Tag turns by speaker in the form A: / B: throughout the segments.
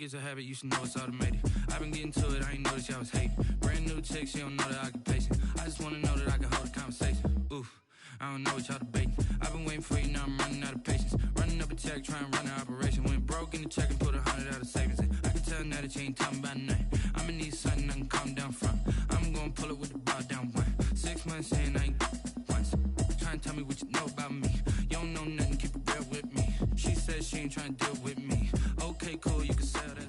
A: It's a habit, you should know it's automated. I've been getting to it, I ain't noticed y'all was hating. Brand new chick, she don't know that I can pace it. I just wanna know that I can hold a conversation. Oof, I don't know what y'all debating. I've been waiting for you, now I'm running out of patience. Running up a check, trying to run an operation. Went broke in the check and put 100 out of savings in. I can tell now that you ain't talking about nothing. I'ma need something I can calm down from. I'm gonna pull it with the bar down one. 6 months in, I ain't once. Trying to tell me what you know about me. You don't know nothing, keep it real with me. She says she ain't trying to deal with me. Okay, cool, you can sell that.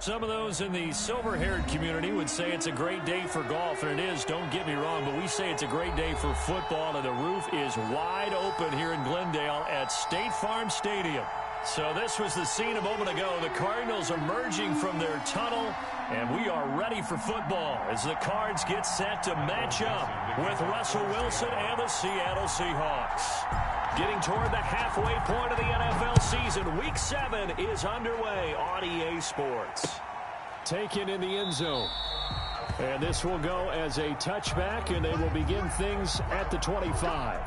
B: Some of those in the silver-haired community would say it's a great day for golf, and it is, don't get me wrong, but we say it's a great day for football, and the roof is wide open here in Glendale at State Farm Stadium. So this was the scene a moment ago. The Cardinals emerging from their tunnel, and we are ready for football as the Cards get set to match up with Russell Wilson and the Seattle Seahawks. Getting toward the halfway point of the NFL season, Week 7 is underway on EA Sports. Taken in the end zone. And this will go as a touchback, and they will begin things at the 25.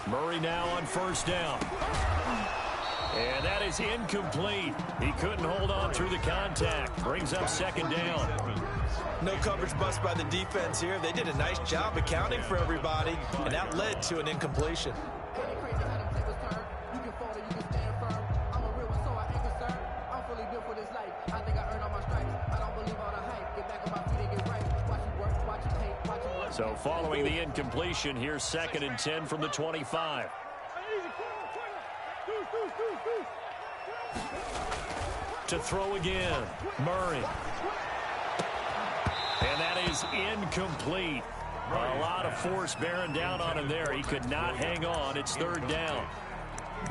B: Murray now on first down. And that is incomplete. He couldn't hold on through the contact. Brings up second down.
C: No coverage bust by the defense here. They did a nice job accounting for everybody, and that led to an incompletion.
B: So following the incompletion, here's 2nd and 10 from the 25. To throw again, Murray. And that is incomplete. A lot of force bearing down on him there. He could not hang on. It's 3rd down.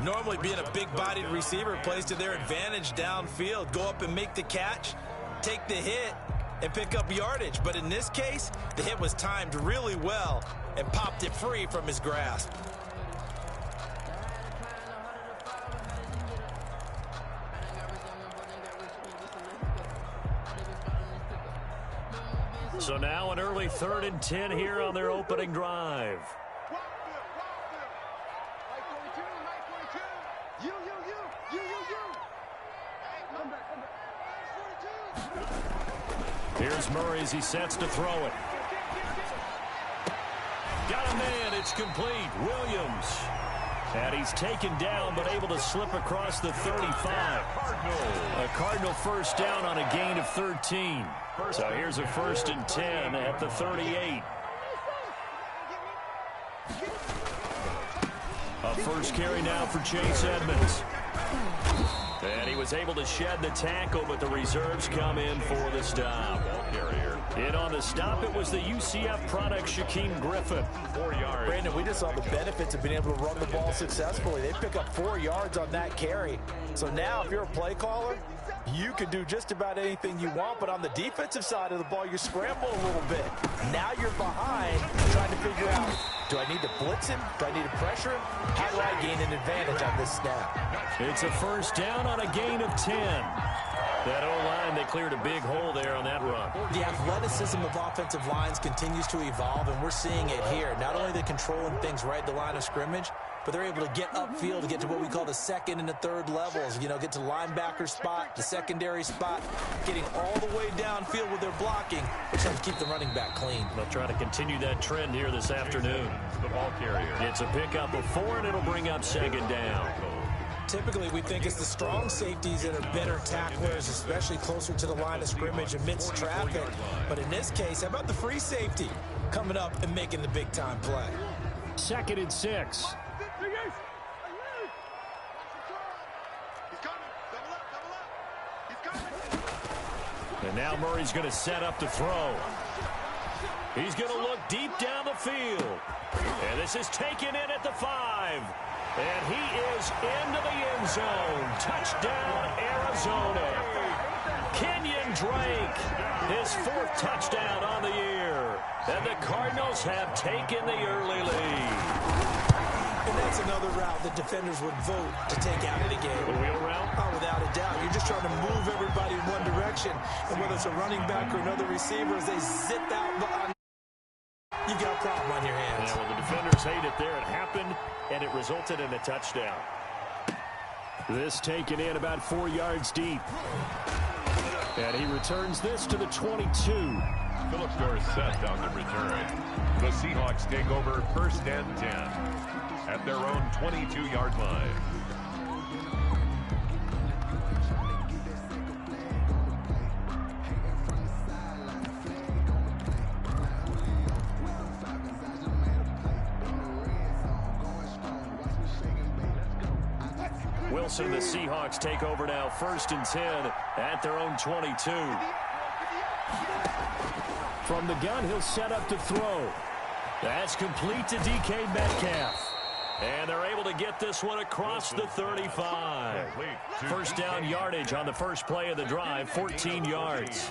C: Normally being a big-bodied receiver plays to their advantage downfield. Go up and make the catch, take the hit, and pick up yardage. But in this case, the hit was timed really well and popped it free from his grasp.
B: So now an early 3rd and 10 here on their opening drive. Here's Murray as he sets to throw it. Got a man. It's complete. Williams. And he's taken down but able to slip across the 35. A Cardinal first down on a gain of 13. So here's a 1st and 10 at the 38. A first carry now for Chase Edmonds. And he was able to shed the tackle, but the reserves come in for the stop. In on the stop, it was the UCF product, Shaquem Griffin.
C: 4 yards. Brandon, we just saw the benefits of being able to run the ball successfully. They pick up 4 yards on that carry. So now if you're a play caller, you can do just about anything you want, but on the defensive side of the ball, you scramble a little bit. Now you're behind, trying to figure out, do I need to blitz him? Do I need to pressure him? How do I gain an advantage on this snap?
B: It's a first down on a gain of 10. That O-line, they cleared a big hole there on that run.
C: The athleticism of offensive lines continues to evolve, and we're seeing it here. Not only are they controlling things right at the line of scrimmage, but they're able to get upfield to get to what we call the 2nd and the 3rd levels. You know, get to linebacker spot, the secondary spot, getting all the way downfield with their blocking, trying to keep the running back clean.
B: They'll try to continue that trend here this afternoon. The ball carrier. It's a pickup of 4, and it'll bring up 2nd down.
C: Typically, we think it's the strong safeties that are better tacklers, especially closer to the line of scrimmage amidst traffic. But in this case, how about the free safety coming up and making the big-time play?
B: 2nd and 6. And now Murray's going to set up to throw. He's going to look deep down the field. And this is taken in at the 5. And he is into the end zone. Touchdown, Arizona. Kenyon Drake, his 4th touchdown on the year. And the Cardinals have taken the early lead.
C: And that's another route that defenders would vote to take out of the game.
B: The wheel route?
C: Oh, without a doubt. You're just trying to move everybody in one direction. And whether it's a running back or another receiver, as they zip out behind, you got a problem on your hands.
B: Yeah, well, the defenders hate it there. It happened, and it resulted in a touchdown. This taken in about 4 yards deep. And he returns this to the 22.
D: Phillips Dorsett on the return. The Seahawks take over 1st and 10 at their own 22-yard line.
B: Wilson, the Seahawks take over now 1st and 10 at their own 22. From the gun, he'll set up to throw. That's complete to DK Metcalf. And they're able to get this one across the 35. 1st down yardage on the first play of the drive, 14 yards.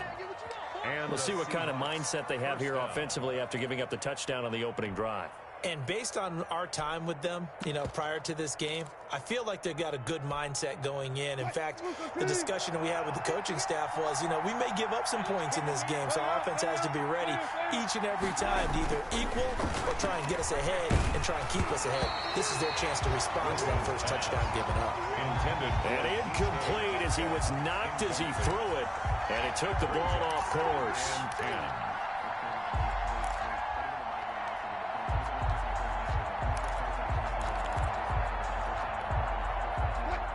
B: And we'll see what kind of mindset they have here offensively after giving up the touchdown on the opening drive.
C: And based on our time with them, prior to this game, I feel like they've got a good mindset going in. In fact, the discussion that we had with the coaching staff was, we may give up some points in this game, so our offense has to be ready each and every time to either equal or try and get us ahead and try and keep us ahead. This is their chance to respond to that first touchdown given up.
B: And incomplete as he was knocked as he threw it, and it took the ball off course.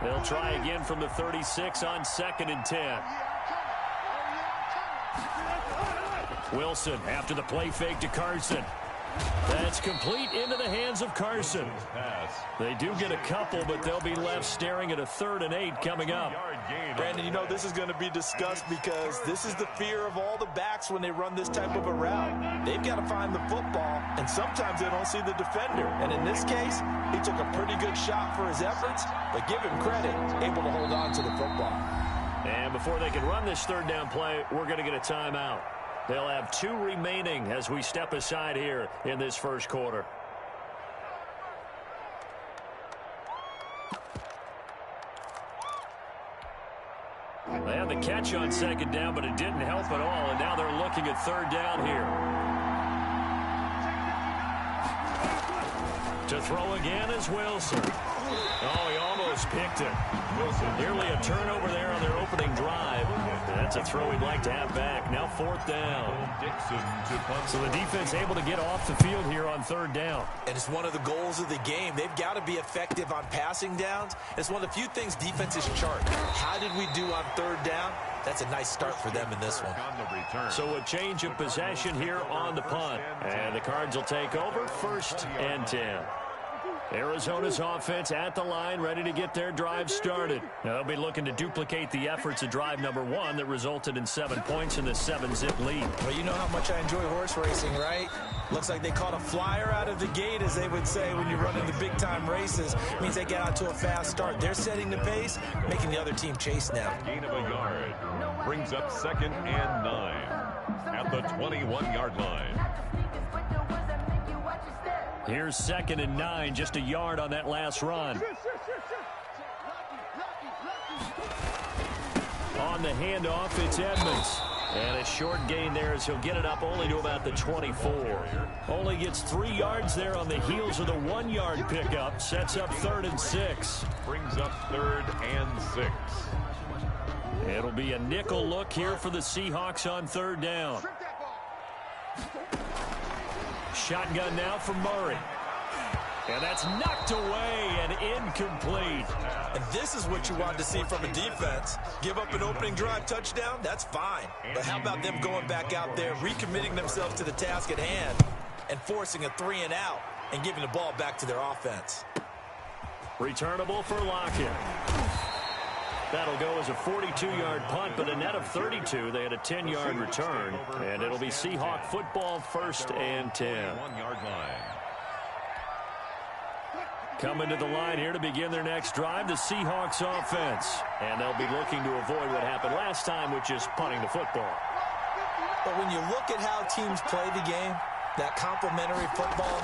B: They'll try again from the 36 on 2nd and 10. Wilson after the play fake to Carson. That's complete into the hands of Carson. They do get a couple, but they'll be left staring at a 3rd and 8 coming up.
C: Brandon, this is going to be discussed because this is the fear of all the backs when they run this type of a route. They've got to find the football, and sometimes they don't see the defender. And in this case, he took a pretty good shot for his efforts, but give him credit, able to hold on to the football.
B: And before they can run this 3rd down play, we're going to get a timeout. They'll have 2 remaining as we step aside here in this first quarter. They had the catch on 2nd down, but it didn't help at all, and now they're looking at 3rd down here. To throw again is Wilson. Oh, he almost picked it. Nearly a turnover there on their opening drive. That's a throw he'd like to have back. Now 4th down. So the defense able to get off the field here on 3rd down.
C: And it's one of the goals of the game. They've got to be effective on passing downs. It's one of the few things defenses chart. How did we do on 3rd down? That's a nice start for them in this one.
B: So a change of possession here on the punt. And the Cards will take over 1st and 10. Arizona's offense at the line, ready to get their drive started. Now, they'll be looking to duplicate the efforts of drive number 1 that resulted in 7 points in the 7-zip lead.
C: Well, you know how much I enjoy horse racing, right? Looks like they caught a flyer out of the gate, as they would say when you're running the big-time races. It means they get out to a fast start. They're setting the pace, making the other team chase now.
D: Gain of a yard brings up 2nd and 9 at the 21-yard line.
B: Here's 2nd and 9, just a yard on that last run. On the handoff, it's Edmonds. And a short gain there as he'll get it up only to about the 24. Only gets 3 yards there on the heels of the 1-yard pickup. Sets up 3rd and 6.
D: Brings up 3rd and 6.
B: It'll be a nickel look here for the Seahawks on 3rd down. Shotgun now from Murray. And that's knocked away and incomplete.
C: And this is what you want to see from a defense. Give up an opening drive touchdown, that's fine. But how about them going back out there, recommitting themselves to the task at hand, and forcing a 3-and-out and giving the ball back to their offense.
B: Returnable for Lockett. That'll go as a 42-yard punt, but a net of 32. They had a 10-yard return, and it'll be Seahawk football 1st and 10.
D: 1-yard line.
B: Coming to the line here to begin their next drive, the Seahawks offense. And they'll be looking to avoid what happened last time, which is punting the football.
C: But when you look at how teams play the game, that complementary football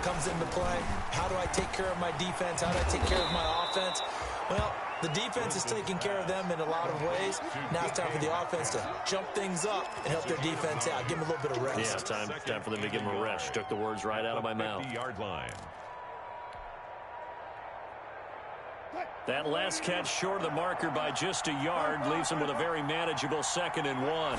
C: comes into play. How do I take care of my defense? How do I take care of my offense? Well, the defense is taking care of them in a lot of ways. Now it's time for the offense to jump things up and help their defense out. Give them a little bit of rest.
B: Yeah, time for them to give them a rest. You took the words right out of my mouth.
D: 50-yard line.
B: That last catch short of the marker by just a yard leaves him with a very manageable 2nd and 1.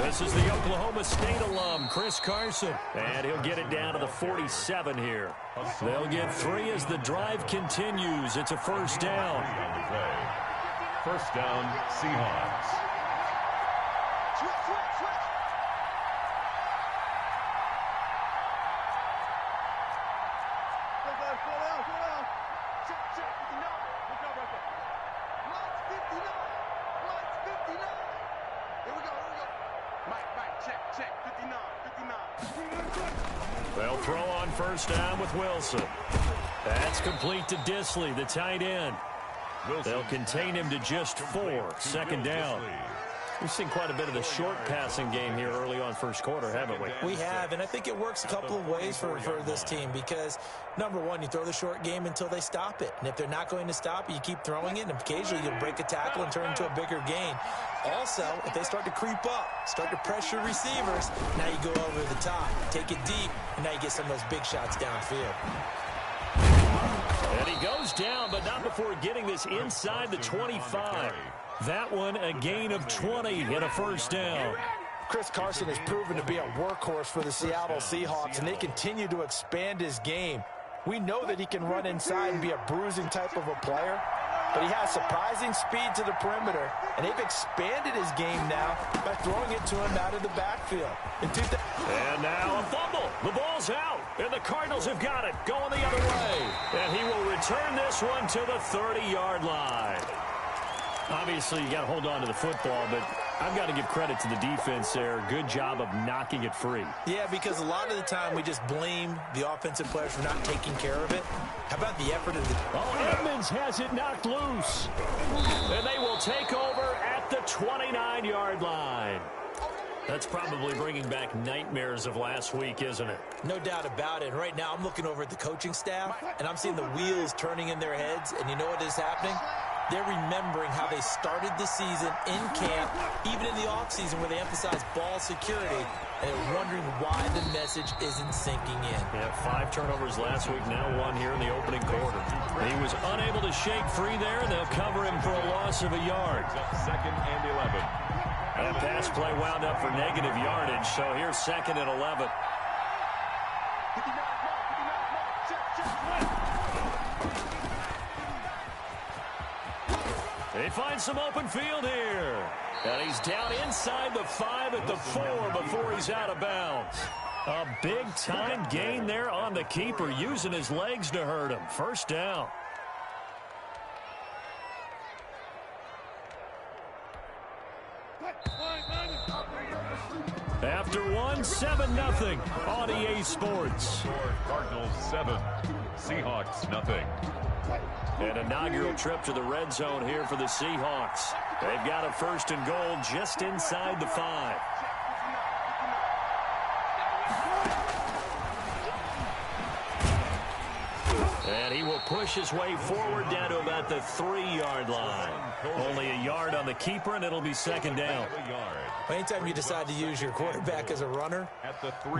B: This is the Oklahoma State alum, Chris Carson. And he'll get it down to the 47 here. They'll get 3 as the drive continues. It's a first down.
D: First down, Seahawks.
B: They'll throw on first down with Wilson. That's complete to Disley, the tight end. They'll contain him to just 4. Second down. We've seen quite a bit of the short passing game here early on first quarter, haven't we?
C: We have, and I think it works a couple of ways for this team because, number one, you throw the short game until they stop it. And if they're not going to stop it, you keep throwing it, and occasionally you'll break a tackle and turn into a bigger gain. Also, if they start to creep up, start to pressure receivers, now you go over the top, take it deep, and now you get some of those big shots downfield.
B: And he goes down, but not before getting this inside the 25. That one a gain of 20 and a first down.
C: Chris Carson has proven to be a workhorse for the Seattle Seahawks, and they continue to expand his game. We know that he can run inside and be a bruising type of a player, but he has surprising speed to the perimeter, and they've expanded his game now by throwing it to him out of the backfield.
B: And now a fumble. The ball's out, and the Cardinals have got it going the other way. And he will return this one to the 30-yard line. Obviously, you got to hold on to the football, but I've got to give credit to the defense there. Good job of knocking it free.
C: Yeah, because a lot of the time we just blame the offensive players for not taking care of it. How about the effort of the...
B: Oh, Edmonds has it knocked loose. And they will take over at the 29-yard line. That's probably bringing back nightmares of last week, isn't it?
C: No doubt about it. Right now, I'm looking over at the coaching staff, and I'm seeing the wheels turning in their heads, and you know what is happening? They're remembering how they started the season in camp, even in the offseason where they emphasized ball security, and they're wondering why the message isn't sinking in.
B: Yeah, 5 turnovers last week, now 1 here in the opening quarter. He was unable to shake free there, and they'll cover him for a loss of a yard.
D: Second and 11.
B: That pass play wound up for negative yardage, so here's 2nd and 11. They find some open field here. And he's down inside the 5 at the 4 before he's out of bounds. A big-time gain there on the keeper, using his legs to hurt him. First down. After 1, 7-0 on EA Sports.
D: Cardinals 7, Seahawks nothing.
B: An inaugural trip to the red zone here for the Seahawks. They've got a 1st and goal just inside the 5. And he will push his way forward down to about the 3-yard line. Only a yard on the keeper, and it'll be 2nd down.
C: Anytime you decide to use your quarterback as a runner,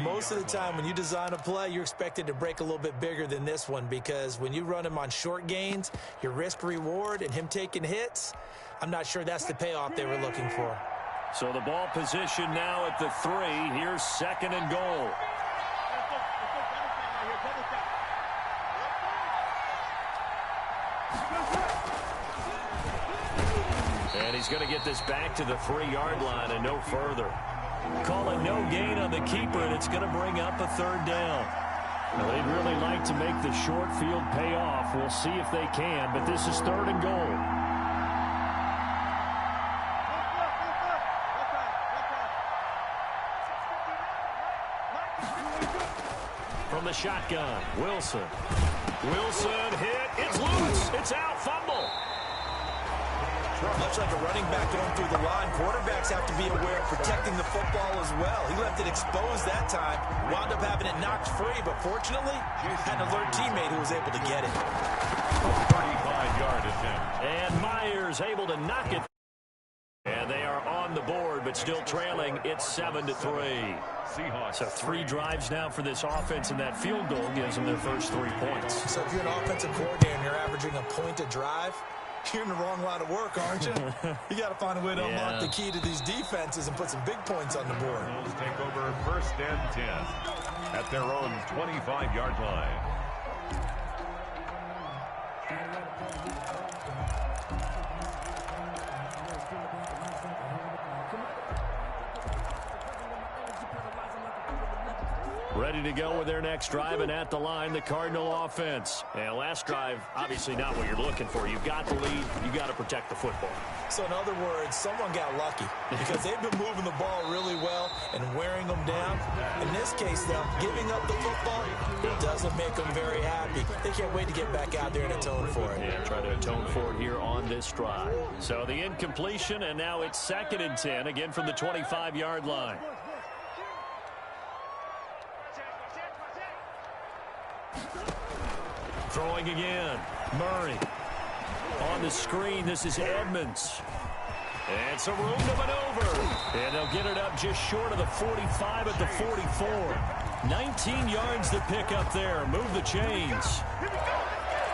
C: most of the time when you design a play, you're expected to break a little bit bigger than this one, because when you run him on short gains, your risk-reward and him taking hits, I'm not sure that's the payoff they were looking for.
B: So the ball position now at the 3. Here's 2nd and goal. And he's going to get this back to the 3-yard line and no further. Call it no gain on the keeper, and it's going to bring up a 3rd down. Now, they'd really like to make the short field pay off. We'll see if they can, but this is 3rd and goal. From from the shotgun. Wilson hit. It's loose. It's out. Fumble.
C: Much like a running back going through the line, quarterbacks have to be aware of protecting the football as well. He left it exposed that time, wound up having it knocked free, but fortunately, had an alert teammate who was able to get it.
D: 35-yard attempt.
B: And Myers able to knock it. And they are on the board, but still trailing. It's 7-3.
D: Seahawks.
B: So 3 drives now for this offense, and that field goal gives them their first 3 points.
C: So if you're an offensive coordinator and you're averaging a point a drive, you're in the wrong line of work, aren't you? You got to find a way to unlock the key to these defenses and put some big points on the board.
D: Bills take over 1st and 10 at their own 25-yard line.
B: Ready to go with their next drive, and at the line, the Cardinal offense. And last drive, obviously not what you're looking for. You've got the lead. You've got to protect the football.
C: So in other words, someone got lucky because they've been moving the ball really well and wearing them down. In this case, though, giving up the football, it doesn't make them very happy. They can't wait to get back out there and atone for it.
B: Yeah, try to atone for it here on this drive. So the incompletion, and now it's 2nd and 10, again from the 25-yard line. Throwing again. Murray. On the screen, this is Edmonds. And some room to maneuver. And they'll get it up just short of the 45 at the 44. 19 yards to pick up there. Move the chains.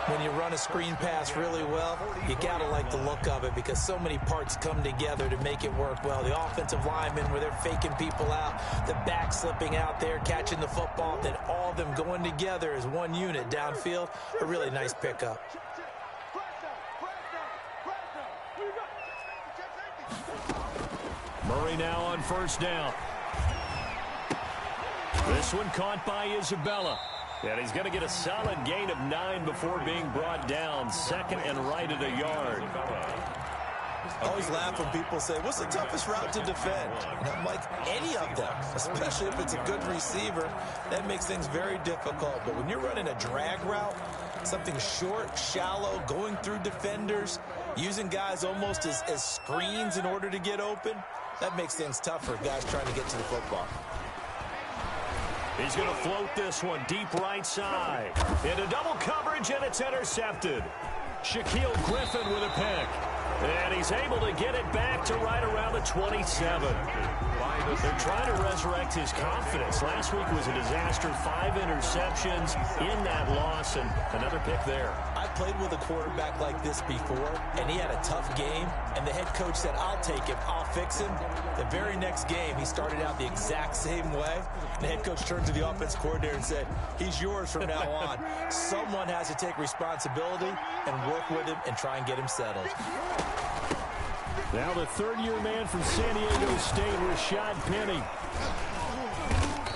C: When you run a screen pass really well, you got to like the look of it because so many parts come together to make it work well. The offensive linemen, where they're faking people out, the back slipping out there, catching the football, then all of them going together as one unit downfield. A really nice pickup.
B: Murray now on 1st down. This one caught by Isabella. And he's going to get a solid gain of 9 before being brought down. 2nd and right at a yard.
C: I always laugh when people say, what's the toughest route to defend? And I'm like, any of them, especially if it's a good receiver. That makes things very difficult. But when you're running a drag route, something short, shallow, going through defenders, using guys almost as screens in order to get open, that makes things tough for guys trying to get to the football.
B: He's going to float this one deep right side. Into double coverage, and it's intercepted. Shaquille Griffin with a pick. And he's able to get it back to right around the 27. They're trying to resurrect his confidence. Last week was a disaster. 5 interceptions in that loss, and another pick there.
C: I played with a quarterback like this before, and he had a tough game, and the head coach said, I'll take him, I'll fix him. The very next game, he started out the exact same way. The head coach turned to the offense coordinator and said, he's yours from now on. Someone has to take responsibility and work with him and try and get him settled.
B: Now the 3rd-year man from San Diego State, Rashad Penny.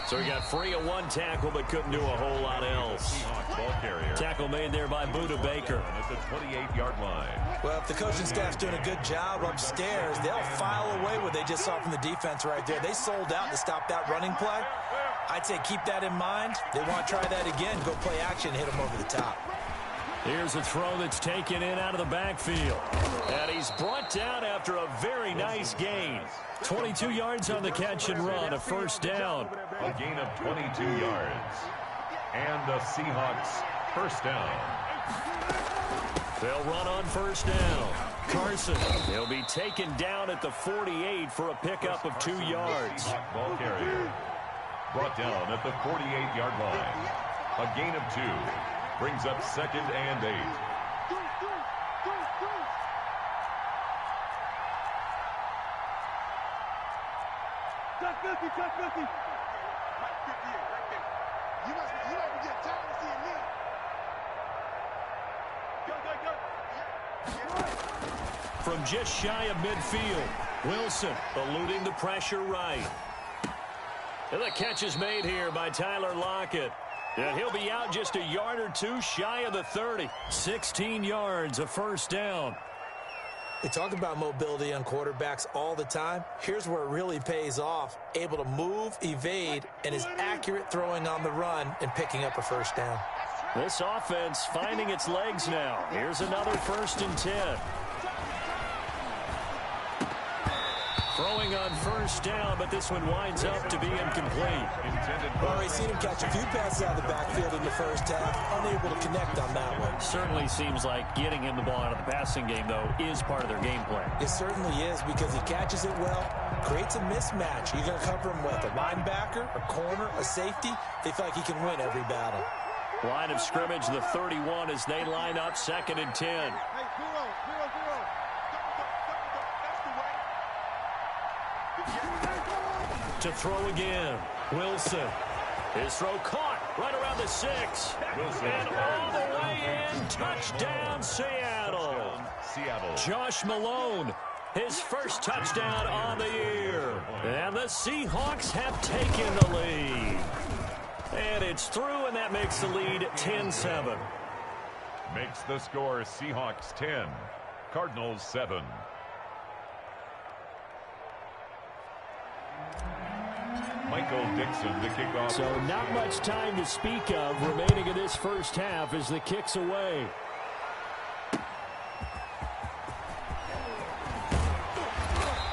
B: So he got free of 1 tackle, but couldn't do a whole lot else.
D: Ball carrier.
B: Tackle made there by Budda Baker.
D: At the 28-yard line.
C: Well, if the coaching staff's doing a good job upstairs, they'll file away what they just saw from the defense right there. They sold out to stop that running play. I'd say keep that in mind. They want to try that again, go play action, hit them over the top.
B: Here's a throw that's taken in out of the backfield. And he's brought down after a very nice gain. 22 yards on the catch and run, a 1st down.
D: A gain of 22 yards. And the Seahawks 1st down.
B: They'll run on 1st down. Carson, he'll be taken down at the 48 for a pickup of 2 yards.
D: Ball carrier. Brought down at the 48-yard line. A gain of 2. Brings up 2nd and 8.
E: Touch 50, touch 50. Right 58, right there. You might get time to see it lead. Go.
B: From just shy of midfield, Wilson eluding the pressure right. And the catch is made here by Tyler Lockett. And he'll be out just a yard or 2 shy of the 30. 16 yards, a 1st down.
C: We talk about mobility on quarterbacks all the time. Here's where it really pays off. Able to move, evade, and is accurate throwing on the run and picking up a first down.
B: This offense finding its legs now. Here's another 1st and 10. Throwing on 1st down, but this one winds up to be incomplete.
C: We've already seen him catch a few passes out of the backfield in the first half, unable to connect on that one.
B: Certainly seems like getting him the ball out of the passing game, though, is part of their game plan.
C: It certainly is, because he catches it well, creates a mismatch. You're going to cover him with a linebacker, a corner, a safety. They feel like he can win every battle.
B: Line of scrimmage, the 31, as they line up 2nd and 10. To throw again, Wilson. His throw caught right around the 6.
D: Wilson.
B: And all the way in, touchdown Seattle. Josh Malone, his first touchdown on the year. And the Seahawks have taken the lead. And it's through, and that makes the lead 10-7.
D: Makes the score Seahawks 10, Cardinals 7. Michael Dixon to kick off.
B: So not much time to speak of remaining in this first half as the kick's away.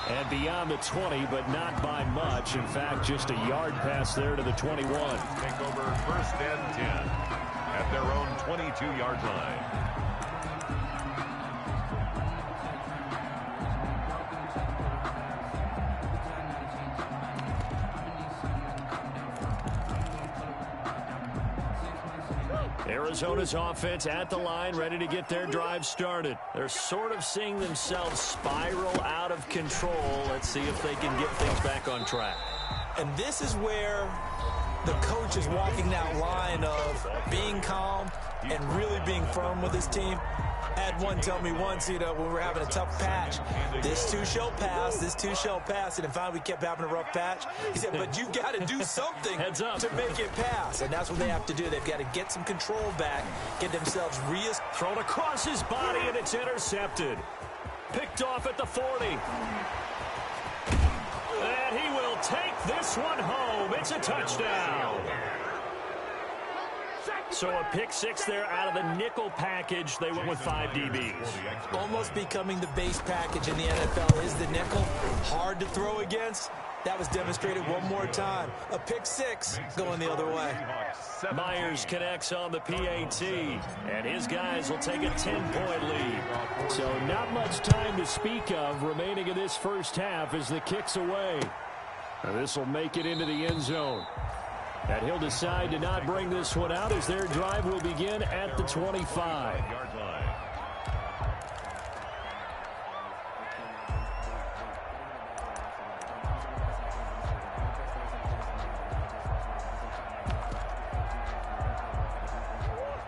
B: And beyond the 20, but not by much. In fact, just a yard pass there to the 21.
D: Take over 1st and 10 at their own 22-yard line.
B: Arizona's offense at the line, ready to get their drive started. They're sort of seeing themselves spiral out of control. Let's see if they can get things back on track.
C: And this is where the coach is walking that line of being calm and really being firm with his team. I had one tell me once, when we were having a tough patch, this too shall pass, this too shall pass. And finally we kept having a rough patch. He said, but you got to do something to make it pass. And that's what they have to do. They've got to get some control back, get themselves
B: thrown across his body, and it's intercepted. Picked off at the 40. And he will take this one home. It's a touchdown. So a pick 6 there out of the nickel package. They went with 5 DBs.
C: Almost becoming the base package in the NFL is the nickel. Hard to throw against. That was demonstrated one more time. A pick 6 going the other way.
B: Myers connects on the PAT, and his guys will take a 10-point lead. So not much time to speak of remaining in this first half as the kick's away. Now this will make it into the end zone. And he'll decide to not bring this one out as their drive will begin at the 25.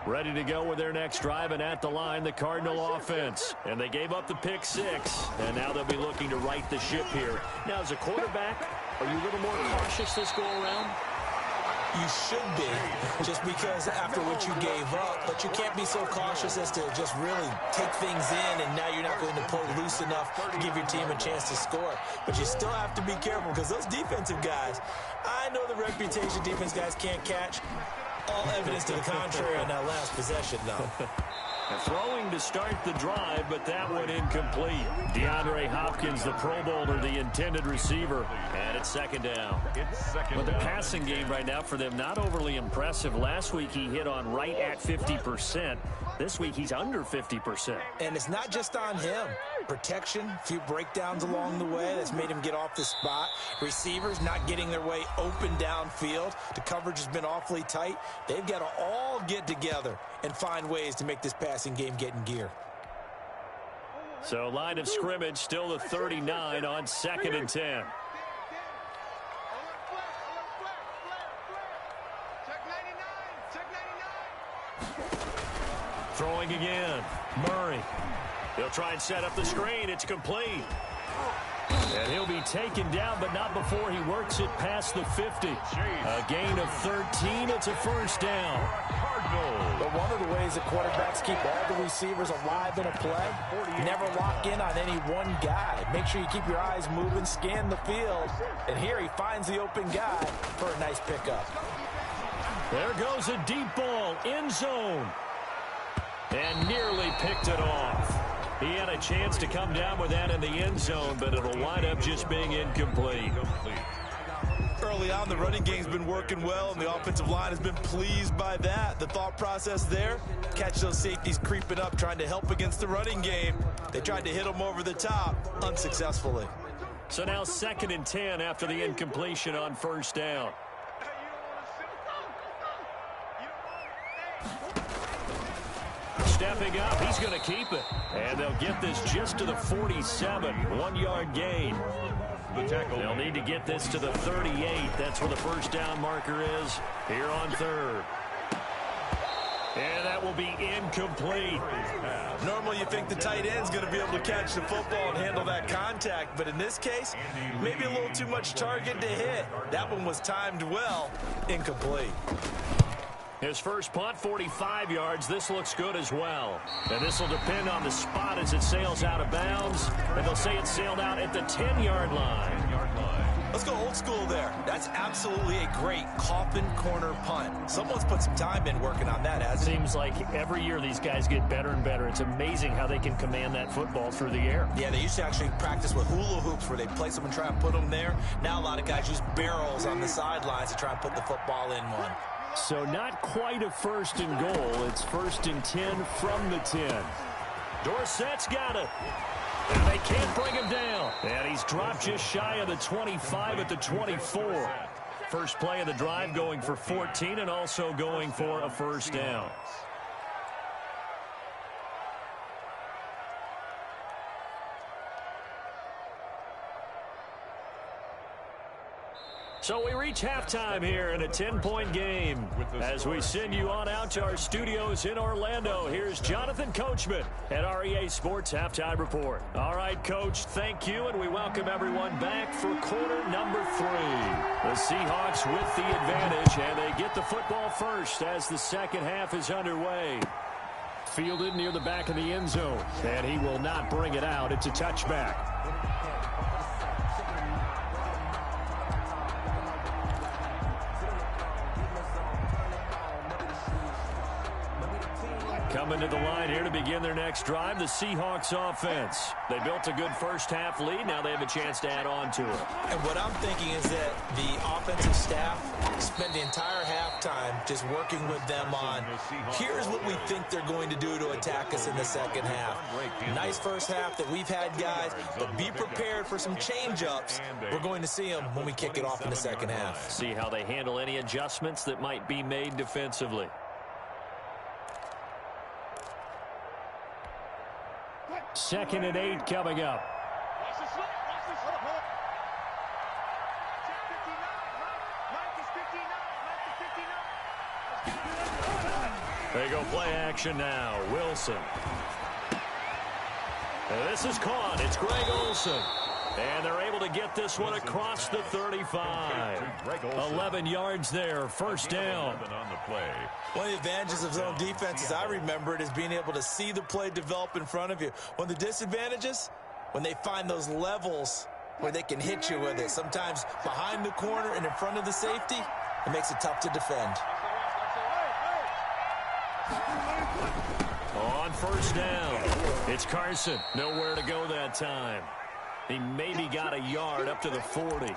B: Ready to go with their next drive, and at the line, the Cardinal offense. And they gave up the pick 6, and now they'll be looking to right the ship here. Now, as a quarterback, are you a little more cautious this go-around?
C: You should be, just because after what you gave up, but you can't be so cautious as to just really take things in, and now you're not going to play loose enough to give your team a chance to score. But you still have to be careful, because those defensive guys, I know the reputation defense guys can't catch. All evidence to the contrary on that last possession, though.
B: Throwing to start the drive, but that one incomplete. DeAndre Hopkins, the Pro Bowler, the intended receiver. And it's 2nd down. But the passing game right now for them, not overly impressive. Last week he hit on right at 50%. This week he's under 50%.
C: And it's not just on him. Protection, a few breakdowns along the way that's made him get off the spot. Receivers not getting their way open downfield. The coverage has been awfully tight. They've got to all get together and find ways to make this passing game get in gear.
B: So line of scrimmage still the 39 on 2nd and 10. Throwing again. Murray. He'll try and set up the screen. It's complete. And he'll be taken down, but not before he works it past the 50. A gain of 13. It's a first down.
C: But one of the ways that quarterbacks keep all the receivers alive in a play, never lock in on any one guy. Make sure you keep your eyes moving, scan the field. And here he finds the open guy for a nice pickup.
B: There goes a deep ball, end zone. And nearly picked it off. He had a chance to come down with that in the end zone, but it'll wind up just being incomplete.
C: Early on, the running game's been working well, and the offensive line has been pleased by that. The thought process there, catch those safeties creeping up, trying to help against the running game. They tried to hit them over the top, unsuccessfully.
B: So now 2nd and 10 after the incompletion on first down. Stepping up, he's going to keep it. And they'll get this just to the 47, 1-yard gain. They'll need to get this to the 38. That's where the first down marker is here on 3rd. And that will be incomplete.
C: Normally you think the tight end's going to be able to catch the football and handle that contact, but in this case, maybe a little too much target to hit. That one was timed well, incomplete.
B: His first punt, 45 yards. This looks good as well. And this will depend on the spot as it sails out of bounds. And they'll say it sailed out at the 10-yard line.
C: Let's go old school there. That's absolutely a great coffin corner punt. Someone's put some time in working on that, hasn't it?
B: Seems like every year these guys get better and better. It's amazing how they can command that football through the air.
C: Yeah, they used to actually practice with hula hoops where they place them and try and put them there. Now a lot of guys use barrels on the sidelines to try and put the football in one.
B: So not quite a 1st and goal. It's 1st and 10 from the 10. Dorsett's got it. And they can't bring him down. And he's dropped just shy of the 25 at the 24. First play of the drive going for 14 and also going for a first down. So we reach halftime here in a 10-point game. As we send you on out to our studios in Orlando, here's Jonathan Coachman at REA Sports Halftime Report. All right, Coach, thank you, and we welcome everyone back for quarter number 3. The Seahawks with the advantage, and they get the football first as the second half is underway. Fielded near the back of the end zone, and he will not bring it out. It's a touchback. Coming to the line here to begin their next drive, the Seahawks offense. They built a good first half lead. Now they have a chance to add on to it.
C: And what I'm thinking is that the offensive staff spent the entire halftime just working with them on, here's what we think they're going to do to attack us in the second half. Nice first half that we've had, guys, but be prepared for some change-ups. We're going to see them when we kick it off in the second half.
B: See how they handle any adjustments that might be made defensively. Second and 8 coming up. They go play action now. Wilson. And this is caught. It's Greg Olsen. And they're able to get this one across the 35. 11 yards there. First down.
C: One of the advantages of zone defense, as I remember it, is being able to see the play develop in front of you. One of the disadvantages, when they find those levels where they can hit you with it. Sometimes behind the corner and in front of the safety, it makes it tough to defend.
B: On first down, it's Carson. Nowhere to go that time. He maybe got a yard up to the 40.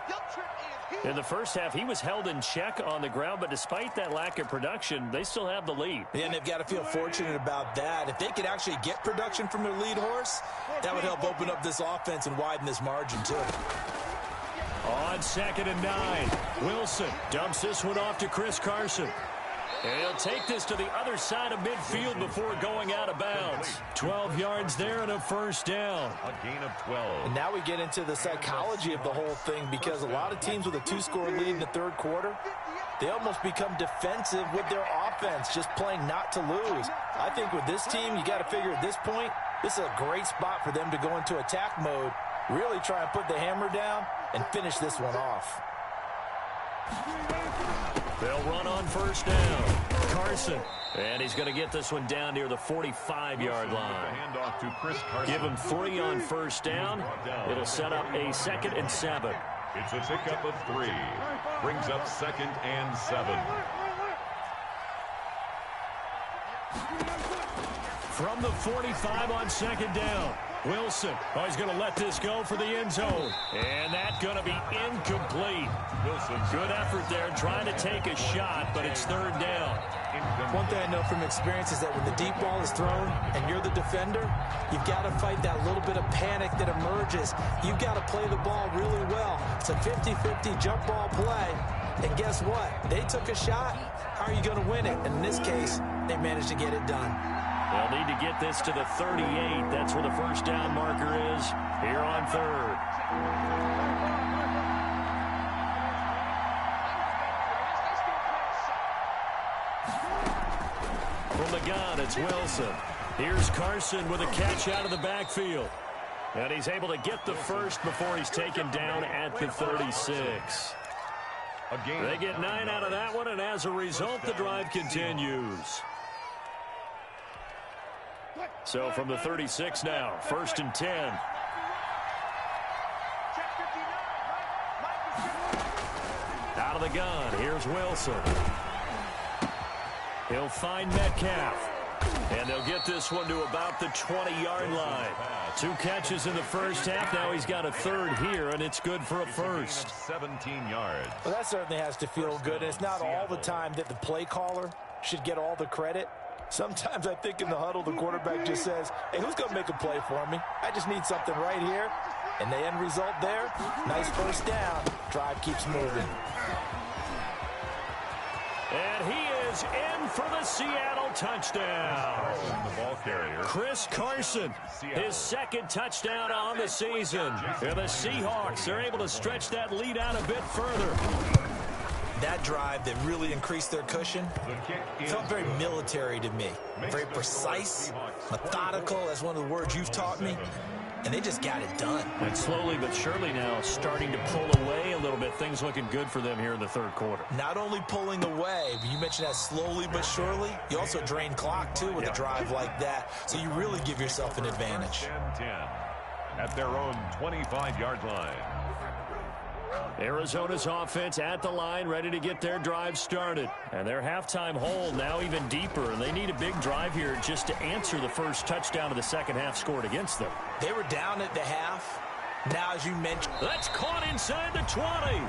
B: In the first half, he was held in check on the ground, but despite that lack of production, they still have the lead.
C: Yeah, and they've got to feel fortunate about that. If they could actually get production from their lead horse, that would help open up this offense and widen this margin, too.
B: On 2nd and 9, Wilson dumps this one off to Chris Carson. And he'll take this to the other side of midfield before going out of bounds. 12 yards there and a first down.
D: A gain of 12.
C: And now we get into the psychology of the whole thing, because a lot of teams with a 2-score lead in the third quarter, they almost become defensive with their offense, just playing not to lose. I think with this team, you got to figure at this point, this is a great spot for them to go into attack mode Really try and put the hammer down and finish this one off.
B: They'll run on first down. Carson. And he's going to get this one down near the 45-yard line.
D: Handoff to Chris Carson.
B: Give him 3 on first down. It'll set up a 2nd and 7.
D: It's a pickup of 3. Brings up 2nd and 7.
B: From the 45 on 2nd down. Wilson. Oh, he's going to let this go for the end zone. And that's going to be incomplete.
D: Wilson.
B: Good effort there trying to take a shot, but it's 3rd down.
C: One thing I know from experience is that when the deep ball is thrown and you're the defender, you've got to fight that little bit of panic that emerges. You've got to play the ball really well. It's a 50-50 jump ball play. And guess what? They took a shot. How are you going to win it? And in this case, they managed to get it done.
B: They'll need to get this to the 38. That's where the first down marker is here on 3rd. From the gun, it's Wilson. Here's Carson with a catch out of the backfield. And he's able to get the first before he's taken down at the 36. They get 9 out of that one, and as a result, the drive continues. So from the 36 now, 1st and 10. Out of the gun, here's Wilson. He'll find Metcalf. And they'll get this one to about the 20-yard line. 2 catches in the first half. Now he's got a 3rd here, and it's good for a first.
D: 17 yards.
C: Well, that certainly has to feel good. It's not all the time that the play caller should get all the credit. Sometimes I think in the huddle, the quarterback just says, hey, who's going to make a play for me? I just need something right here. And the end result there, nice first down. Drive keeps moving.
B: And he is in for the Seattle touchdown.
D: The ball carrier.
B: Chris Carson, his 2nd touchdown on the season. And the Seahawks are able to stretch that lead out a bit further.
C: That drive that really increased their cushion felt very military to me. Very precise, methodical, that's one of the words you've taught me. And they just got it done.
B: And slowly but surely now starting to pull away a little bit. Things looking good for them here in the 3rd quarter.
C: Not only pulling away, but you mentioned that slowly but surely. You also drain clock, too, with a drive like that. So you really give yourself an advantage.
D: 10 at their own 25-yard line.
B: Arizona's offense at the line, ready to get their drive started. And their halftime hole now even deeper, and they need a big drive here just to answer the first touchdown of the second half scored against them.
C: They were down at the half. Now, as you mentioned,
B: that's caught inside the 20.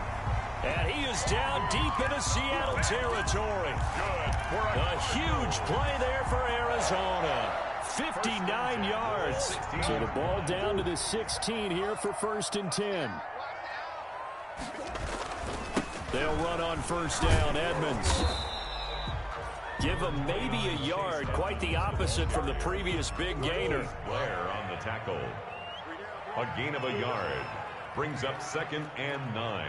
B: And he is down deep into Seattle territory. A huge play there for Arizona. 59 yards. So the ball down to the 16 here for 1st and 10. They'll run on first down. Edmonds. Give him maybe a yard. Quite the opposite from the previous big gainer.
D: Blair on the tackle. A gain of a yard. Brings up 2nd and 9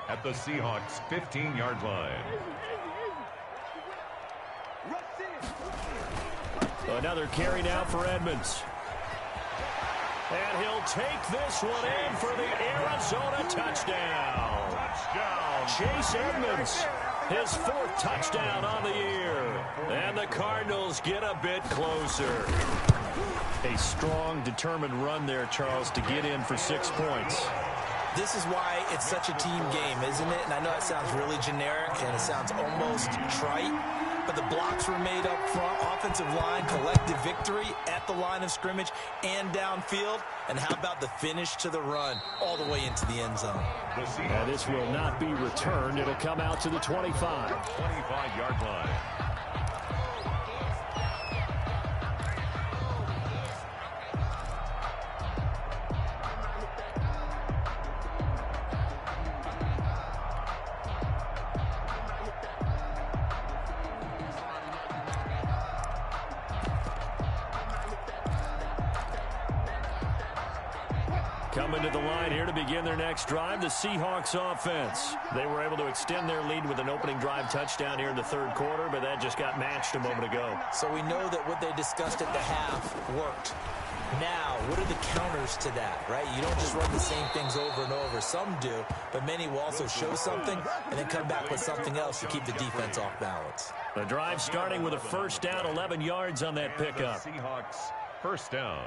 D: at the Seahawks 15-yard line.
B: Another carry now for Edmonds. And he'll take this one in for the Arizona touchdown. Chase Edmonds, his 4th touchdown on the year. And the Cardinals get a bit closer. A strong, determined run there, Charles, to get in for 6 points.
C: This is why it's such a team game, isn't it? And I know it sounds really generic and it sounds almost trite, but the blocks were made up front. Offensive line, collective victory at the line of scrimmage and downfield. And how about the finish to the run all the way into the end zone?
B: And this will not be returned. It'll come out to the 25.
D: 25-yard line.
B: Coming to the line here to begin their next drive, the Seahawks offense. They were able to extend their lead with an opening drive touchdown here in the 3rd quarter, but that just got matched a moment ago.
C: So we know that what they discussed at the half worked. Now, what are the counters to that, right? You don't just run the same things over and over. Some do, but many will also show something and then come back with something else to keep the defense off balance.
B: The drive starting with a first down, 11 yards on that pickup.
D: Seahawks first down.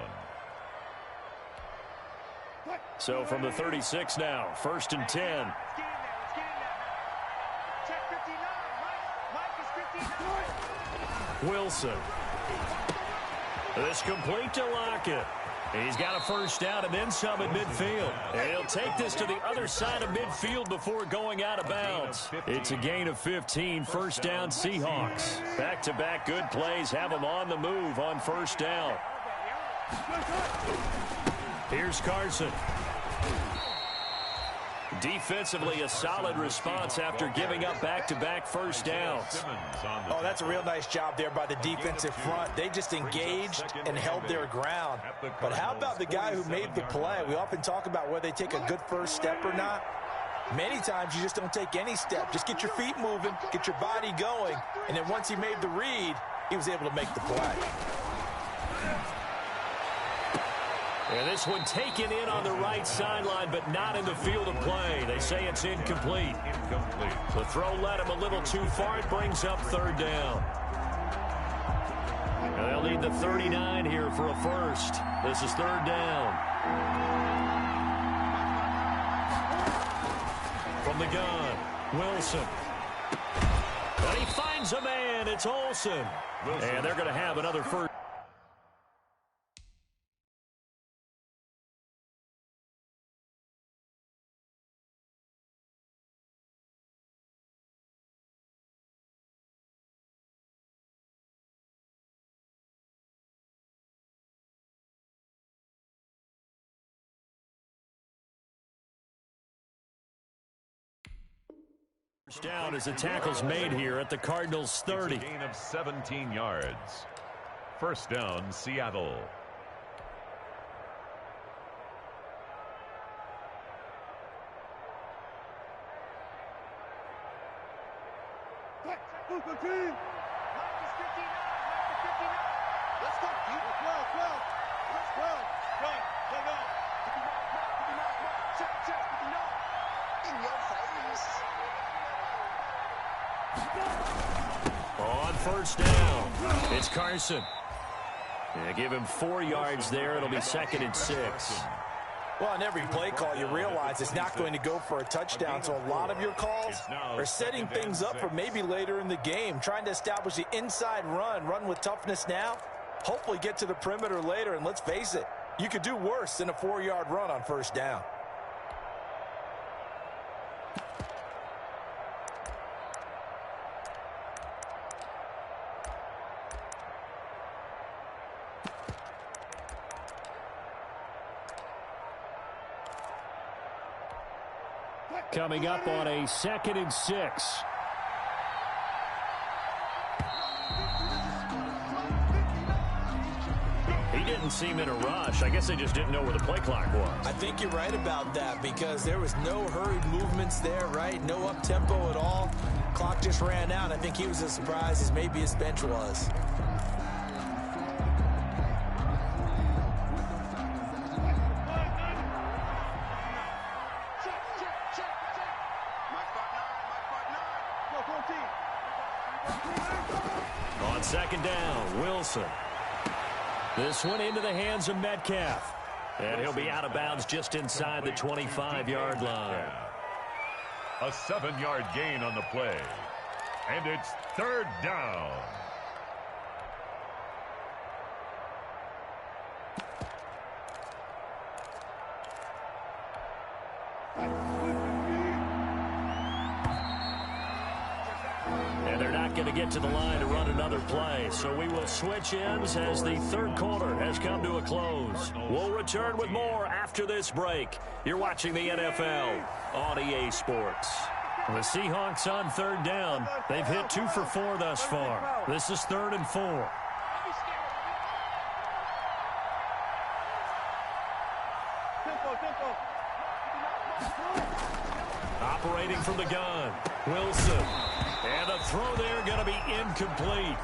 B: So from the 36 now, 1st and 10. Wilson. This complete to Lockett. He's got a first down and then some at midfield. And he'll take this to the other side of midfield before going out of bounds. It's a gain of 15, first down Seahawks. Back-to-back good plays have them on the move on first down. Here's Carson. Defensively, a solid response after giving up back-to-back first downs.
C: Oh, that's a real nice job there by the defensive front. They just engaged and held their ground. But how about the guy who made the play? We often talk about whether they take a good first step or not. Many times you just don't take any step. Just get your feet moving, get your body going, and then once he made the read, he was able to make the play.
B: And this one taken in on the right sideline, but not in the field of play. They say it's incomplete. The throw led him a little too far. It brings up third down. And they'll need the 39 here for a first. This is third down. From the gun, Wilson. And he finds a man. It's Olsen. And they're going to have another first. First down as the tackle's made here at the Cardinals' 30.
D: It's a gain of 17 yards. First down, Seattle.
E: Let's go, team. Let's go, team. 12. Let's go. Run. Check. In your face.
B: On first down, it's Carson. Yeah, give him 4 yards there. It'll be 2nd and 6.
C: Well, on every play call, you realize it's not going to go for a touchdown, so a lot of your calls are setting things up for maybe later in the game, trying to establish the inside run with toughness now, hopefully get to the perimeter later, and let's face it, you could do worse than a 4-yard run on first down.
B: Coming up on a 2nd and 6. He didn't seem in a rush. I guess they just didn't know where the play clock was.
C: I think you're right about that because there was no hurried movements there, right? No up-tempo at all. Clock just ran out. I think he was as surprised as maybe his bench was.
B: On 2nd down, Wilson. This one into the hands of Metcalf. And he'll be out of bounds just inside the 25-yard line.
D: A 7-yard gain on the play. And it's third down.
B: And they're not going to get to the line to run another play. So we will switch ends as the third quarter has come to a close. We'll return with more after this break. You're watching the NFL on EA Sports. The Seahawks on third down. They've hit 2 for 4 thus far. This is 3rd and 4. Operating from the gun, Wilson. And the throw there going to be incomplete.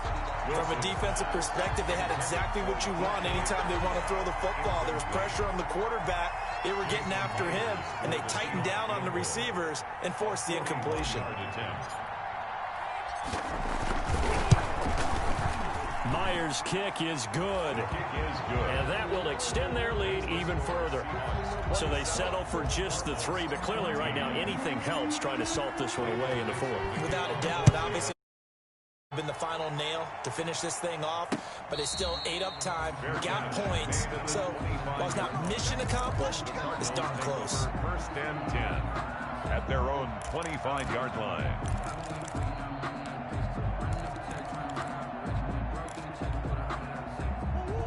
C: From a defensive perspective, they had exactly what you want anytime they want to throw the football. There was pressure on the quarterback. They were getting after him, and they tightened down on the receivers and forced the incompletion.
B: Myers' kick is good. And that will extend their lead even further. So they settle for just the 3, but clearly right now anything helps trying to salt this one away in the 4th.
C: Without a doubt, obviously been the final nail to finish this thing off, but they still ate up time, got points. So while it's not mission accomplished, it's darn close.
D: 1st and 10 at their own 25-yard line.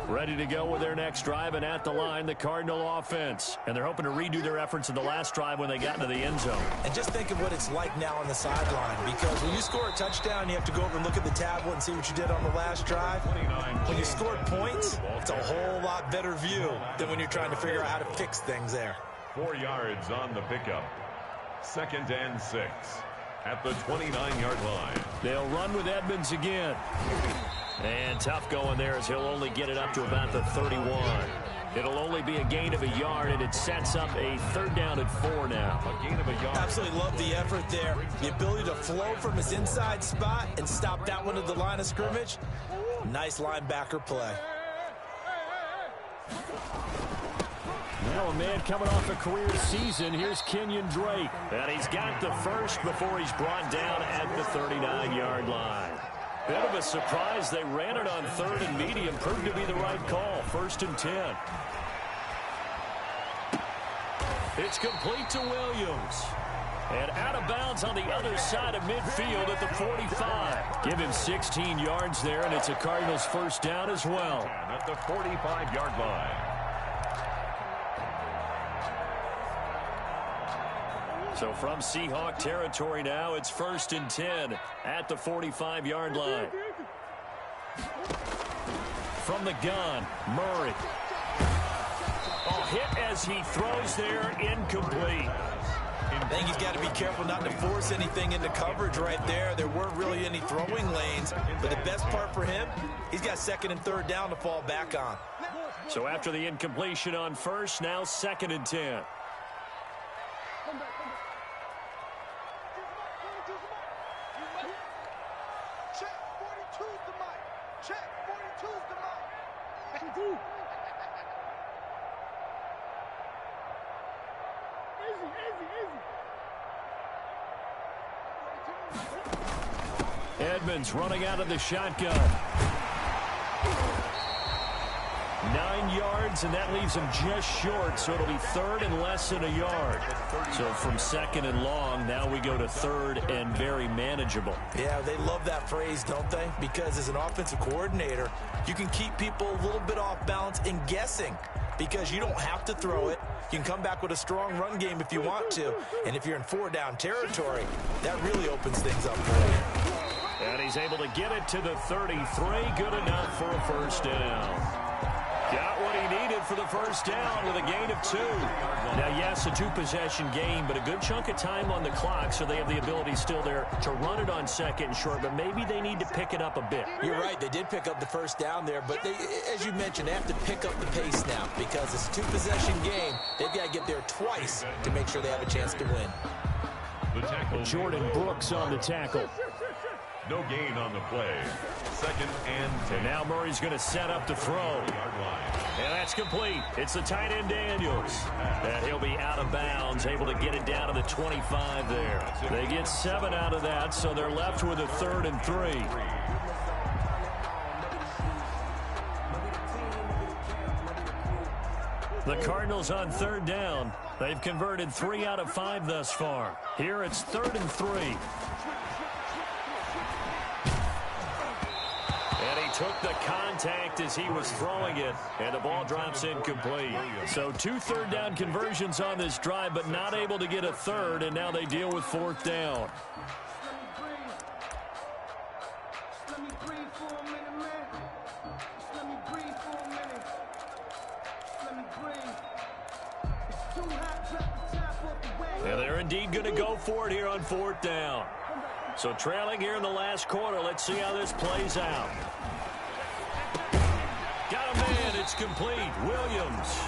B: Ready to go with their next drive, and at the line, the Cardinal offense. And they're hoping to redo their efforts in the last drive when they got into the end zone.
C: And just think of what it's like now on the sideline, because when you score a touchdown, you have to go over and look at the tablet and see what you did on the last drive. When you scored points, it's a whole lot better view than when you're trying to figure out how to fix things there.
D: 4 yards on the pickup. 2nd and 6 at the 29-yard line.
B: They'll run with Edmonds again. And tough going there as he'll only get it up to about the 31. It'll only be a gain of a yard, and it sets up a 3rd down and 4 now.
D: A gain of a yard.
C: Absolutely love the effort there. The ability to flow from his inside spot and stop that one at the line of scrimmage. Nice linebacker play.
B: Now a man coming off a career season. Here's Kenyon Drake. And he's got the first before he's brought down at the 39-yard line. Bit of a surprise. They ran it on 3rd and medium. Proved to be the right call. 1st and 10. It's complete to Williams. And out of bounds on the other side of midfield at the 45. Give him 16 yards there, and it's a Cardinals 1st down as well.
D: And at the 45-yard line.
B: So from Seahawk territory now, it's 1st and 10 at the 45-yard line. From the gun, Murray. Hit as he throws there, incomplete.
C: I think he's got to be careful not to force anything into coverage right there. There weren't really any throwing lanes, but the best part for him, he's got 2nd and 3rd down to fall back on.
B: So after the incompletion on 1st, now 2nd and 10. Edmonds running out of the shotgun. 9 yards, and that leaves him just short, so it'll be 3rd and less than a yard. So from 2nd and long, now we go to 3rd and very manageable.
C: Yeah, they love that phrase, don't they? Because as an offensive coordinator, you can keep people a little bit off balance and guessing, because you don't have to throw it. You can come back with a strong run game if you want to. And if you're in 4-down territory, that really opens things up for you.
B: And he's able to get it to the 33. Good enough for a 1st down. Got what he needed for the 1st down with a gain of 2. Now, yes, a 2-possession game, but a good chunk of time on the clock, so they have the ability still there to run it on 2nd and short, but maybe they need to pick it up a bit.
C: You're right. They did pick up the 1st down there, but they, as you mentioned, they have to pick up the pace now because it's a 2-possession game. They've got to get there twice to make sure they have a chance to win.
D: The tackle.
B: Jordan Brooks on the tackle.
D: No gain on the play. 2nd and 10.
B: And now Murray's going to set up to throw. And that's complete. It's the tight end Daniels. And he'll be out of bounds, able to get it down to the 25 there. They get 7 out of that, so they're left with a 3rd and 3. The Cardinals on 3rd down. They've converted 3 out of 5 thus far. Here it's 3rd and 3. Took the contact as he was throwing it, and the ball drops incomplete. So 2 3rd down conversions on this drive, but not able to get a 3rd, and now they deal with 4th down. And they're indeed going to go for it here on 4th down. So trailing here in the last quarter. Let's see how this plays out. Got a man. It's complete. Williams.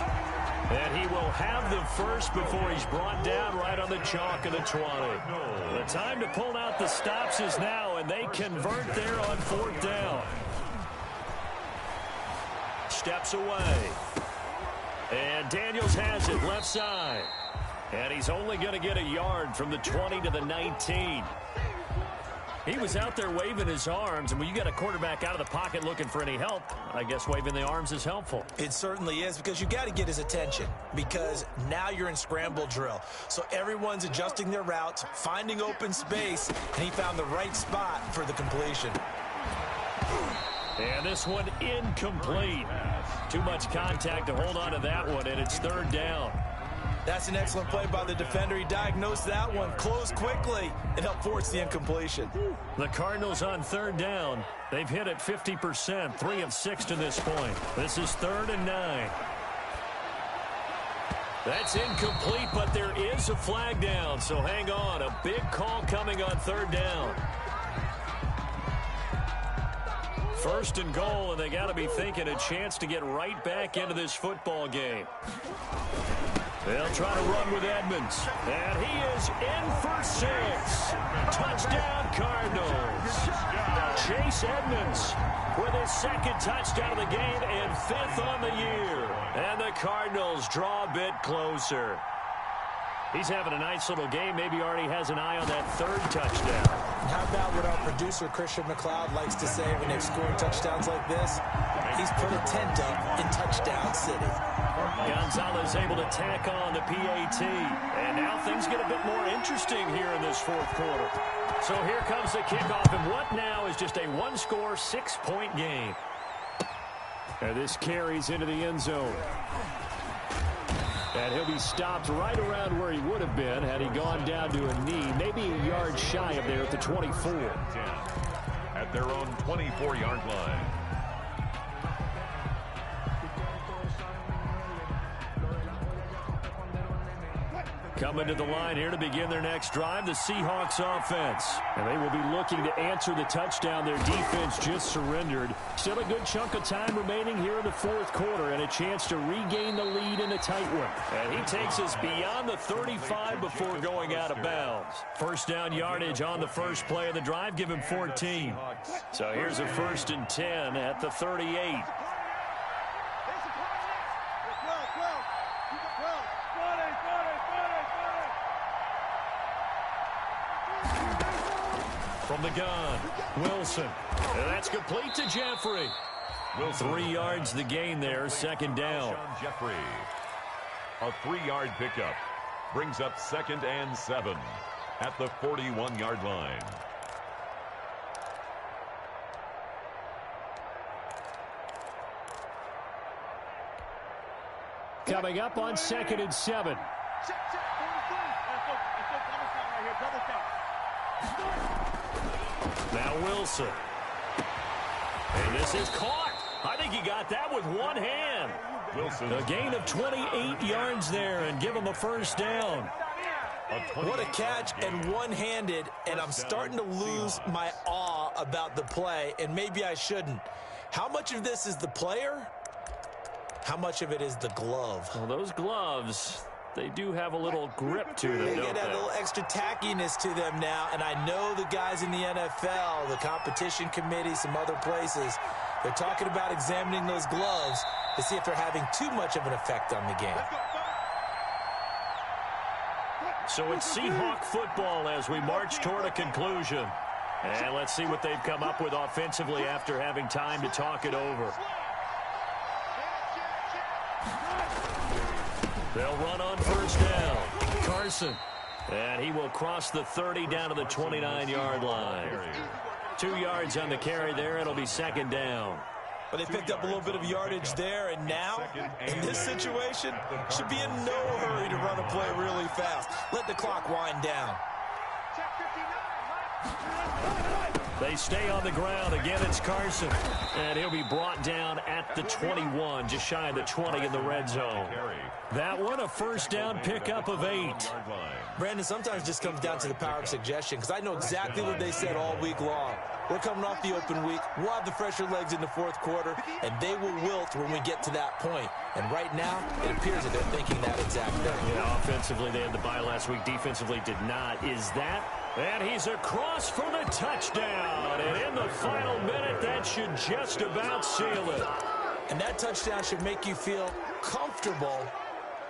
B: And he will have the first before he's brought down right on the chalk of the 20. The time to pull out the stops is now, and they convert there on 4th down. Steps away. And Daniels has it left side. And he's only going to get a yard from the 20 to the 19. He was out there waving his arms, and when you got a quarterback out of the pocket looking for any help, I guess waving the arms is helpful.
C: It certainly is, because you got to get his attention, because now you're in scramble drill. So everyone's adjusting their routes, finding open space, and he found the right spot for the completion.
B: And this one incomplete. Too much contact to hold on to that one, and it's 3rd down.
C: That's an excellent play by the defender. He diagnosed that one, closed quickly, and helped force the incompletion.
B: The Cardinals on 3rd down. They've hit it 50%, 3 of 6 to this point. This is 3rd and 9. That's incomplete, but there is a flag down, so hang on. A big call coming on 3rd down. 1st and goal, and they got to be thinking a chance to get right back into this football game. They'll try to run with Edmonds. And he is in for 6. Touchdown, Cardinals. Chase Edmonds with his 2nd touchdown of the game and 5th on the year. And the Cardinals draw a bit closer. He's having a nice little game. Maybe already has an eye on that 3rd touchdown.
C: How about what our producer, Christian McLeod, likes to say when they've scored touchdowns like this? He's put a tent up in Touchdown City.
B: Gonzalez able to tack on the PAT. And now things get a bit more interesting here in this 4th quarter. So here comes the kickoff, and what now is just a 1-score, 6-point game. And this carries into the end zone. And he'll be stopped right around where he would have been had he gone down to a knee, maybe a yard shy of there at the 24.
D: At their own 24-yard line.
B: Coming to the line here to begin their next drive, the Seahawks offense. And they will be looking to answer the touchdown their defense just surrendered. Still a good chunk of time remaining here in the 4th quarter and a chance to regain the lead in a tight one. And he takes us beyond the 35 before going out of bounds. 1st down yardage on the first play of the drive, give him 14. So here's a 1st and 10 at the 38. From the gun, Wilson. And that's complete to Jeffrey. 3 yards the gain there, 2nd down.
D: Jeffrey. A 3-yard pickup brings up 2nd and 7 at the 41-yard line.
B: Coming up on 2nd and 7. Now Wilson. And this is caught. I think he got that with one hand.
D: Wilson.
B: A gain of 28 yards there and give him a 1st down.
C: What a catch, and one-handed, and I'm starting to lose my awe about the play, and maybe I shouldn't. How much of this is the player? How much of it is the glove?
B: Well, those gloves, they do have a little grip to them,
C: They
B: don't
C: get
B: they?
C: a little extra tackiness to them now, and I know the guys in the NFL, the competition committee, some other places, they're talking about examining those gloves to see if they're having too much of an effect on the game.
B: So it's Seahawk football as we march toward a conclusion. And let's see what they've come up with offensively after having time to talk it over. They'll run on 1st down. Carson. And he will cross the 30 down to the 29-yard line. 2 yards on the carry there. It'll be 2nd down.
C: But they picked up a little bit of yardage there, and now, in this situation, should be in no hurry to run a play really fast. Let the clock wind down.
B: They stay on the ground. Again, it's Carson. And he'll be brought down at the 21, just shy of the 20 in the red zone. That one, a first down pickup of 8.
C: Brandon, sometimes it just comes down to the power of suggestion, because I know exactly what they said all week long. We're coming off the open week. We'll have the fresher legs in the fourth quarter, and they will wilt when we get to that point. And right now, it appears that they're thinking that exact thing.
B: Yeah, offensively, they had the bye last week. Defensively, did not. Is that? And he's across for the touchdown. And in the final minute, that should just about seal it.
C: And that touchdown should make you feel comfortable.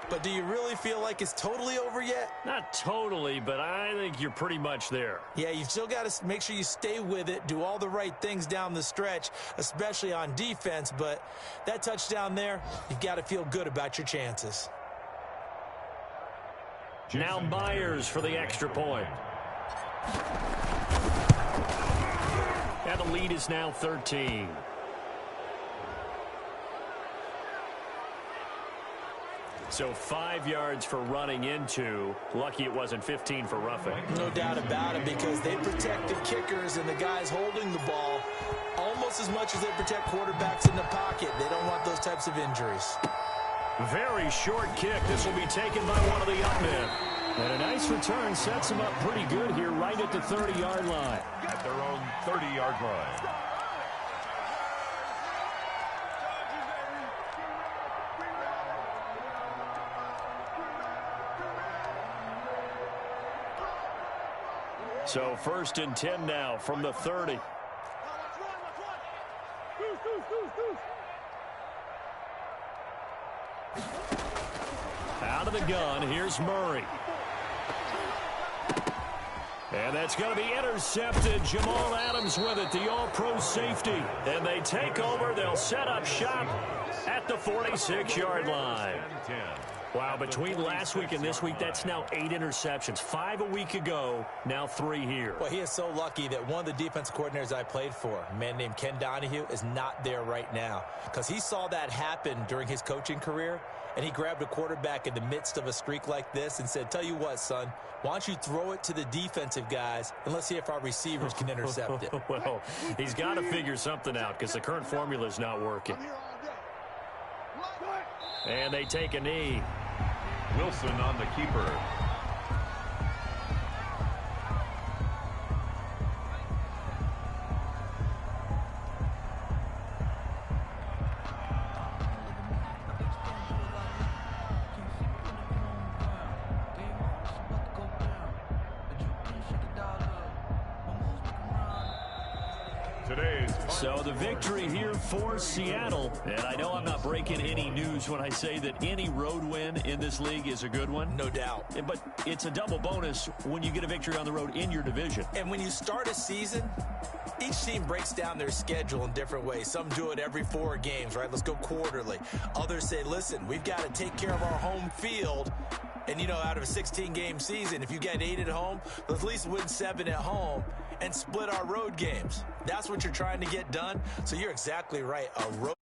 C: But do you really feel like it's totally over yet?
B: Not totally, but I think you're pretty much there.
C: Yeah, you've still got to make sure you stay with it, do all the right things down the stretch, especially on defense. But that touchdown there, you've got to feel good about your chances.
B: Now Myers for the extra point. And the lead is now 13. So 5 yards for running into. Lucky it wasn't 15 for roughing.
C: No doubt about it, because they protect the kickers and the guys holding the ball almost as much as they protect quarterbacks in the pocket. They don't want those types of injuries.
B: Very short kick. This will be taken by one of the up men. And a nice return sets them up pretty good here right at the 30-yard line.
D: At their own 30-yard line.
B: So 1st and 10 now from the 30. Out of the gun, here's Murray. And that's going to be intercepted. Jamal Adams with it, the all-pro safety. And they take over. They'll set up shop at the 46-yard line. Wow, between last week and this week, that's now 8 interceptions. 5 a week ago, now 3 here.
C: Well, he is so lucky that one of the defense coordinators I played for, a man named Ken Donahue, is not there right now, because he saw that happen during his coaching career, and he grabbed a quarterback in the midst of a streak like this and said, tell you what, son, why don't you throw it to the defensive guys, and let's see if our receivers can intercept it.
B: Well, he's got to figure something out, because the current formula is not working. And they take a knee.
D: Wilson on the keeper.
B: So the victory here for Seattle. And I know I'm not breaking any news when I say that any road win in this league is a good one.
C: No doubt.
B: But it's a double bonus when you get a victory on the road in your division.
C: And when you start a season, each team breaks down their schedule in different ways. Some do it every 4 games, right? Let's go quarterly. Others say, listen, we've got to take care of our home field. And, you know, out of a 16-game season, if you get 8 at home, let's at least win 7 at home and split our road games. That's what you're trying to get done. So you're exactly right. A road